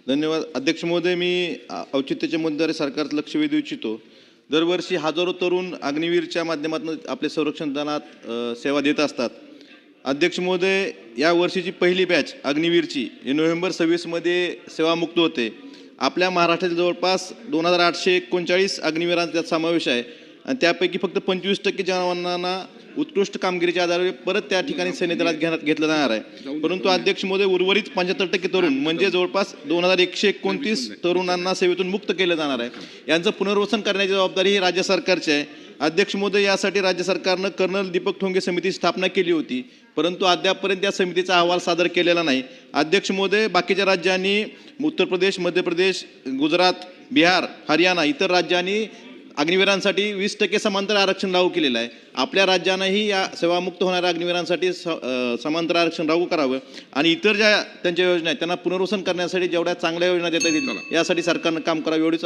धन्यवाद अध्यक्ष महोदय. मी औचित्याच्या मुद्द्यावर सरकारचं लक्ष वेधू इच्छितो. दरवर्षी हजारो तरुण अग्निवीरच्या माध्यमातून आपले संरक्षण दलात सेवा देत असतात. अध्यक्ष महोदय, या वर्षीची पहिली बॅच अग्निवीरची नोव्हेंबर 26मध्ये सेवामुक्त होते. आपल्या महाराष्ट्रातील जवळपास 2839 अग्निवीरांचा त्यात समावेश आहे आणि त्यापैकी फक्त 25% जवानांना उत्कृष्ट कामगिरीच्या आधारे परत त्या ठिकाणी सैन्य दलात घेतलं जाणार आहे. परंतु अध्यक्ष महोदय, उर्वरित 75% तरुण म्हणजे जवळपास 2129 तरुणांना सेवेतून मुक्त केलं जाणार आहे. यांचं पुनर्वसन करण्याची जबाबदारी ही राज्य सरकारची आहे. अध्यक्ष महोदय, यासाठी राज्य सरकारनं कर्नल दीपक ठोंगे समिती स्थापना केली होती, परंतु अद्यापपर्यंत या समितीचा अहवाल सादर केलेला नाही. अध्यक्ष महोदय, बाकीच्या राज्यांनी उत्तर प्रदेश, मध्य प्रदेश, गुजरात, बिहार, हरियाणा इतर राज्यांनी अग्निवीरांसाठी 20% समांतर आरक्षण लागू केलेलं आहे. आपल्या राज्यानंही या सेवामुक्त होणाऱ्या अग्निवीरांसाठी समांतर आरक्षण लागू करावं आणि इतर ज्या त्यांच्या योजना आहेत त्यांना पुनर्वसन करण्यासाठी जेवढ्या चांगल्या योजना देता येतील यासाठी सरकारनं काम करावं एवढीच.